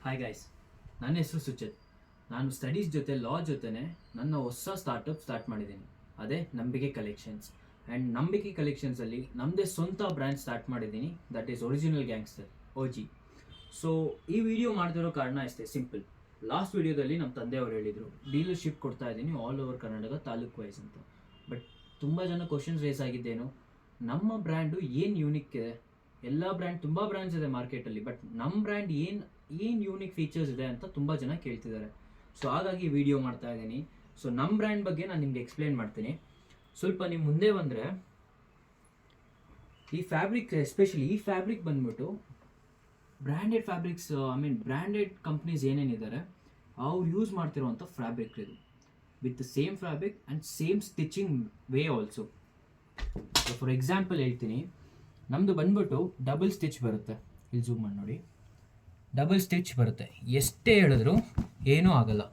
Hi guys, ನನ್ನ ಹೆಸರು ಸುಚಿತ್. ನಾನು ಸ್ಟಡೀಸ್ ಜೊತೆ ಲಾ ಜೊತೆನೆ ನನ್ನ ಹೊಸ ಸ್ಟಾರ್ಟಪ್ ಸ್ಟಾರ್ಟ್ ಮಾಡಿದ್ದೀನಿ. ಅದೇ ನಂಬಿಕೆ ಕಲೆಕ್ಷನ್ಸ್. ಆ್ಯಂಡ್ ನಂಬಿಕೆ ಕಲೆಕ್ಷನ್ಸಲ್ಲಿ ನಮ್ಮದೇ ಸ್ವಂತ ಬ್ರ್ಯಾಂಡ್ ಸ್ಟಾರ್ಟ್ ಮಾಡಿದ್ದೀನಿ. That is original gangster, OG. So ಈ ವಿಡಿಯೋ ಮಾಡ್ತಿರೋ ಕಾರಣ ಅಷ್ಟೇ, ಸಿಂಪಲ್. ಲಾಸ್ಟ್ ವಿಡಿಯೋದಲ್ಲಿ ನಮ್ಮ ತಂದೆಯವರು ಹೇಳಿದರು ಡೀಲರ್ಶಿಪ್ ಕೊಡ್ತಾ ಇದ್ದೀನಿ all over Karnataka taluk wise ಅಂತ. ಬಟ್ ತುಂಬ ಜನ ಕ್ವಶನ್ಸ್ ರೇಸ್ ಆಗಿದ್ದೇನು, ನಮ್ಮ ಬ್ರ್ಯಾಂಡು ಏನು ಯೂನಿಕ್ ಇದೆ? ಎಲ್ಲ ಬ್ರ್ಯಾಂಡ್, ತುಂಬ ಬ್ರ್ಯಾಂಡ್ಸ್ ಇದೆ ಮಾರ್ಕೆಟಲ್ಲಿ, ಬಟ್ ನಮ್ಮ ಬ್ರ್ಯಾಂಡ್ ಏನು ಯೂನಿಕ್ ಫೀಚರ್ಸ್ ಇದೆ ಅಂತ ತುಂಬ ಜನ ಕೇಳ್ತಿದ್ದಾರೆ. ಸೊ ಹಾಗಾಗಿ ವಿಡಿಯೋ ಮಾಡ್ತಾ ಇದ್ದೀನಿ. ಸೊ ನಮ್ಮ ಬ್ರ್ಯಾಂಡ್ ಬಗ್ಗೆ ನಾನು ನಿಮ್ಗೆ ಎಕ್ಸ್ಪ್ಲೇನ್ ಮಾಡ್ತೀನಿ. ಸ್ವಲ್ಪ ನೀವು ಮುಂದೆ ಬಂದರೆ ಈ ಫ್ಯಾಬ್ರಿಕ್, ಎಸ್ಪೆಷಲಿ ಈ ಫ್ಯಾಬ್ರಿಕ್ ಬಂದ್ಬಿಟ್ಟು ಬ್ರ್ಯಾಂಡೆಡ್ ಫ್ಯಾಬ್ರಿಕ್ಸ್, ಬ್ರ್ಯಾಂಡೆಡ್ ಕಂಪ್ನೀಸ್ ಏನೇನಿದ್ದಾರೆ ಅವ್ರು ಯೂಸ್ ಮಾಡ್ತಿರೋವಂಥ ಫ್ಯಾಬ್ರಿಕ್ ಇದು, with same fabric and same stitching way also. For example ಹೇಳ್ತೀನಿ, ನಮ್ಮದು ಬಂದ್ಬಿಟ್ಟು ಡಬಲ್ ಸ್ಟಿಚ್ ಬರುತ್ತೆ. ಇಲ್ಲಿ ಝೂಮ್ ಮಾಡಿ ನೋಡಿ, ಡಬಲ್ ಸ್ಟಿಚ್ ಬರುತ್ತೆ. ಎಷ್ಟೇ ಹೇಳಿದ್ರು ಏನೂ ಆಗಲ್ಲ.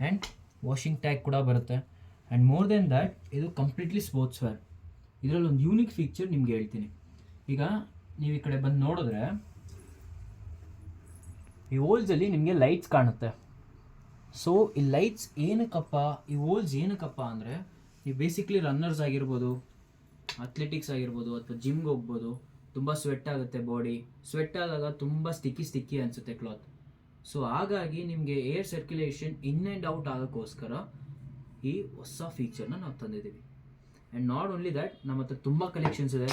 ಆ್ಯಂಡ್ ವಾಷಿಂಗ್ ಟ್ಯಾಗ್ ಕೂಡ ಬರುತ್ತೆ. ಆ್ಯಂಡ್ ಮೋರ್ ದೆನ್ ದ್ಯಾಟ್, ಇದು ಕಂಪ್ಲೀಟ್ಲಿ ಸ್ಪೋರ್ಟ್ಸ್ ವೇರ್. ಇದರಲ್ಲಿ ಒಂದು ಯೂನಿಕ್ ಫೀಚರ್ ನಿಮ್ಗೆ ಹೇಳ್ತೀನಿ. ಈಗ ನೀವು ಈ ಕಡೆ ಬಂದು ನೋಡಿದ್ರೆ ಈ ಹೋಲ್ಸಲ್ಲಿ ನಿಮಗೆ ಲೈಟ್ಸ್ ಕಾಣುತ್ತೆ. ಸೊ ಈ ಲೈಟ್ಸ್ ಏನಕ್ಕಪ್ಪ, ಈ ಹೋಲ್ಸ್ ಏನಕ್ಕಪ್ಪ ಅಂದರೆ, ನೀವು ಬೇಸಿಕ್ಲಿ ರನ್ನರ್ಸ್ ಆಗಿರ್ಬೋದು, ಅಥ್ಲೆಟಿಕ್ಸ್ ಆಗಿರ್ಬೋದು, ಅಥವಾ ಜಿಮ್ಗೆ ಹೋಗ್ಬೋದು, ತುಂಬ ಸ್ವೆಟ್ ಆಗುತ್ತೆ ಬಾಡಿ. ಸ್ವೆಟ್ ಆದಾಗ ತುಂಬ ಸ್ಟಿಕ್ಕಿ ಅನಿಸುತ್ತೆ ಕ್ಲಾತ್. ಸೊ ಹಾಗಾಗಿ ನಿಮಗೆ air circulation in and out ಆಗೋಕ್ಕೋಸ್ಕರ ಈ ಹೊಸ ಫೀಚರ್ನ ನಾವು ತಂದಿದ್ದೀವಿ. ಆ್ಯಂಡ್ ನಾಟ್ ಓನ್ಲಿ ದ್ಯಾಟ್, ನಮ್ಮ ಹತ್ರ ತುಂಬ ಕಲೆಕ್ಷನ್ಸ್ ಇದೆ.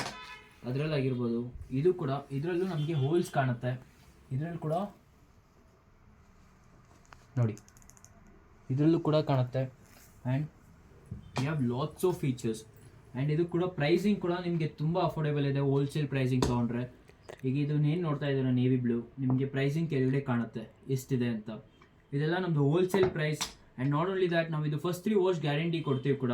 ಅದರಲ್ಲಾಗಿರ್ಬೋದು, ಇದು ಕೂಡ, ಇದರಲ್ಲೂ ನಮಗೆ ಹೋಲ್ಸ್ ಕಾಣುತ್ತೆ. ಇದರಲ್ಲಿ ಕೂಡ ನೋಡಿ, ಇದರಲ್ಲೂ ಕೂಡ ಕಾಣುತ್ತೆ. And we have lots of features. And ಇದು ಕೂಡ ಪ್ರೈಸಿಂಗ್ ಕೂಡ ನಿಮಗೆ ತುಂಬ ಅಫೋರ್ಡೆಬಲ್ ಇದೆ. ಹೋಲ್ಸೇಲ್ ಪ್ರೈಸಿಂಗ್ ತೊಗೊಂಡ್ರೆ, ಈಗ ಇದನ್ನೇನು ನೋಡ್ತಾ ಇದ್ದೀರ ನೇವಿ ಬ್ಲೂ, ನಿಮಗೆ ಪ್ರೈಸಿಂಗ್ ಕೆಳಗಡೆ ಕಾಣುತ್ತೆ ಎಷ್ಟಿದೆ ಅಂತ. ಇದೆಲ್ಲ ನಮ್ಮದು wholesale price. And not only that, ನಾವು ಇದು ಫಸ್ಟ್ 3 ವಾಶ್ ಗ್ಯಾರಂಟಿ ಕೊಡ್ತೀವಿ ಕೂಡ.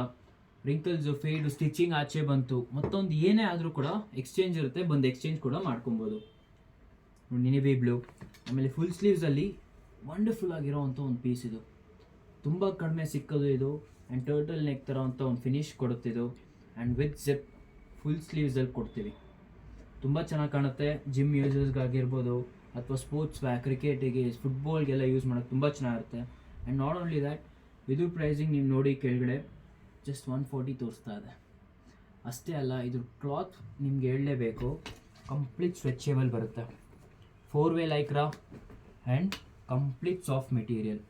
ರಿಂಕಲ್ಸು, ಫೇಡು, ಸ್ಟಿಚಿಂಗ್ ಆಚೆ ಬಂತು, ಮತ್ತೊಂದು ಏನೇ ಆದರೂ ಕೂಡ ಎಕ್ಸ್ಚೇಂಜ್ ಇರುತ್ತೆ, ಬಂದು ಎಕ್ಸ್ಚೇಂಜ್ ಕೂಡ ಮಾಡ್ಕೊಬೋದು. Navy blue. ಆಮೇಲೆ ಫುಲ್ ಸ್ಲೀವ್ಸಲ್ಲಿ ವಂಡರ್ಫುಲ್ ಆಗಿರೋವಂಥ ಒಂದು ಪೀಸ್ ಇದು. ತುಂಬ ಕಡಿಮೆ ಸಿಕ್ಕೋದು ಇದು. ಆ್ಯಂಡ್ ಟರ್ಟಲ್ ನೆಕ್ ಥರ ಅಂತ ಒಂದು ಫಿನಿಶ್ ಕೊಡುತ್ತಿದ್ದು. ಆ್ಯಂಡ್ ವಿತ್ ಜಿಪ್ ಫುಲ್ ಸ್ಲೀವ್ಸಲ್ಲಿ ಕೊಡ್ತೀವಿ. ತುಂಬ ಚೆನ್ನಾಗಿ ಕಾಣುತ್ತೆ. ಜಿಮ್ ಯೂಸರ್ಸ್ಗಾಗಿರ್ಬೋದು, ಅಥವಾ ಸ್ಪೋರ್ಟ್ಸ್ ಕ್ರಿಕೆಟಿಗೆ, ಫುಟ್ಬಾಲ್ಗೆಲ್ಲ ಯೂಸ್ ಮಾಡೋಕ್ಕೆ ತುಂಬ ಚೆನ್ನಾಗಿರುತ್ತೆ. ಆ್ಯಂಡ್ ನಾಟ್ ಓನ್ಲಿ ದ್ಯಾಟ್, ಇದು ಪ್ರೈಸಿಂಗ್ ನೀವು ನೋಡಿ ಕೆಳಗಡೆ ಜಸ್ಟ್ 140 ತೋರಿಸ್ತಾ ಇದೆ. ಅಷ್ಟೇ ಅಲ್ಲ, ಇದು ಕ್ಲಾತ್ ನಿಮ್ಗೆ ಹೇಳಲೇಬೇಕು, ಕಂಪ್ಲೀಟ್ ಸ್ಟ್ರೆಚೇಬಲ್ ಬರುತ್ತೆ. 4-ವೇ Lycra and complete soft material.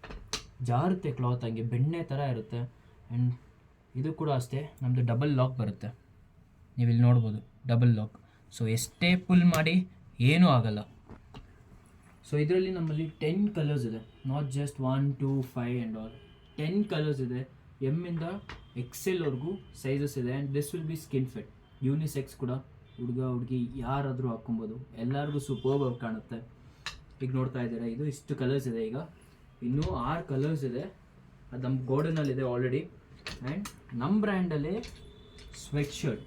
ಜಾರುತ್ತೆ ಕ್ಲಾತ್, ಹಂಗೆ ಬೆಣ್ಣೆ ಥರ ಇರುತ್ತೆ. ಆ್ಯಂಡ್ ಇದು ಕೂಡ ಅಷ್ಟೇ, ನಮ್ಮದು ಡಬಲ್ ಲಾಕ್ ಬರುತ್ತೆ. ನೀವು ಇಲ್ಲಿ ನೋಡ್ಬೋದು, ಡಬಲ್ ಲಾಕ್. ಸೊ ಎಷ್ಟೇ ಪುಲ್ ಮಾಡಿ ಏನೂ ಆಗಲ್ಲ. ಸೊ ಇದರಲ್ಲಿ ನಮ್ಮಲ್ಲಿ 10 ಕಲರ್ಸ್ ಇದೆ, not just 1, 2, 5 and all. 10 colours ಇದೆ. ಎಮ್ಮಿಂದ XL ಸೈಜಸ್ ಇದೆ. And this will be skin fit, unisex ಕೂಡ. ಹುಡುಗ ಹುಡುಗಿ ಯಾರಾದರೂ ಹಾಕ್ಕೊಬೋದು, ಎಲ್ಲರಿಗೂ ಸೂಪರ್ಬ್ ಆಗಿ ಕಾಣುತ್ತೆ. ಈಗ ನೋಡ್ತಾ ಇದ್ದೀರಾ, ಇದು ಇಷ್ಟು ಕಲರ್ಸ್ ಇದೆ. ಈಗ ಇನ್ನೂ 6 ಕಲರ್ಸ್ ಇದೆ. ಅದು ನಮ್ಮ ಗೋಡನಲ್ಲಿದೆ ಆಲ್ರೆಡಿ. ಆ್ಯಂಡ್ ನಮ್ಮ ಬ್ರ್ಯಾಂಡಲ್ಲೇ ಸ್ವೆಟ್ ಶರ್ಟ್,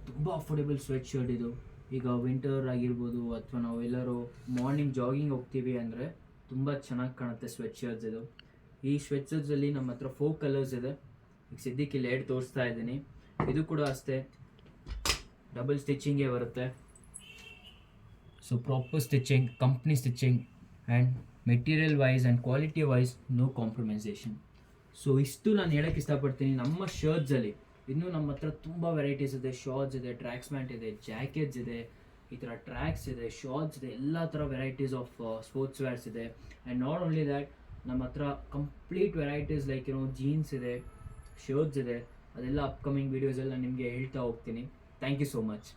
ತುಂಬ ಅಫೋರ್ಡೆಬಲ್ ಸ್ವೆಟ್ ಶರ್ಟ್ ಇದು. ಈಗ ವಿಂಟರ್ ಆಗಿರ್ಬೋದು, ಅಥವಾ ನಾವು ಎಲ್ಲರೂ ಮಾರ್ನಿಂಗ್ ಜಾಗಿಂಗ್ ಹೋಗ್ತೀವಿ ಅಂದರೆ ತುಂಬ ಚೆನ್ನಾಗಿ ಕಾಣುತ್ತೆ ಸ್ವೆಟ್ ಶರ್ಟ್ಸ್ ಇದು. ಈ ಸ್ವೆಟ್ ಶರ್ಟ್ಸಲ್ಲಿ ನಮ್ಮ ಹತ್ರ 4 ಕಲರ್ಸ್ ಇದೆ. ಈಗ ಸದ್ಯಕ್ಕೆ ಇಲ್ಲಿ 2 ತೋರಿಸ್ತಾ ಇದ್ದೀನಿ. ಇದು ಕೂಡ ಅಷ್ಟೇ, ಡಬಲ್ ಸ್ಟಿಚಿಂಗೇ ಬರುತ್ತೆ. So proper stitching, company stitching, and material wise and quality wise no compromisation. So ಇಷ್ಟು ನಾನು ಹೇಳೋಕ್ಕೆ ಇಷ್ಟಪಡ್ತೀನಿ. ನಮ್ಮ ಶರ್ಟ್ಸಲ್ಲಿ ಇನ್ನೂ ನಮ್ಮ ಹತ್ರ ತುಂಬ ವೆರೈಟೀಸ್ ಇದೆ. ಶಾರ್ಟ್ಸ್ ಇದೆ, ಟ್ರ್ಯಾಕ್ಸ್ ಪ್ಯಾಂಟ್ ಇದೆ, ಜಾಕೆಟ್ಸ್ ಇದೆ, ಈ ಥರ ಟ್ರ್ಯಾಕ್ಸ್ ಇದೆ, ಶಾರ್ಟ್ಸ್ ಇದೆ, ಎಲ್ಲ ಥರ ವೆರೈಟೀಸ್ ಆಫ್ ಸ್ಪೋರ್ಟ್ಸ್ ವೇರ್ಸ್ ಇದೆ. ಆ್ಯಂಡ್ ನಾಟ್ ಓನ್ಲಿ ದ್ಯಾಟ್, ನಮ್ಮ ಹತ್ರ ಕಂಪ್ಲೀಟ್ ವೆರೈಟೀಸ್ ಲೈಕ್ ಜೀನ್ಸ್ ಇದೆ, ಶರ್ಟ್ಸ್ ಇದೆ. ಅದೆಲ್ಲ ಅಪ್ಕಮಿಂಗ್ ವೀಡಿಯೋಸೆಲ್ಲ ನಿಮಗೆ ಹೇಳ್ತಾ ಹೋಗ್ತೀನಿ. Thank you so much.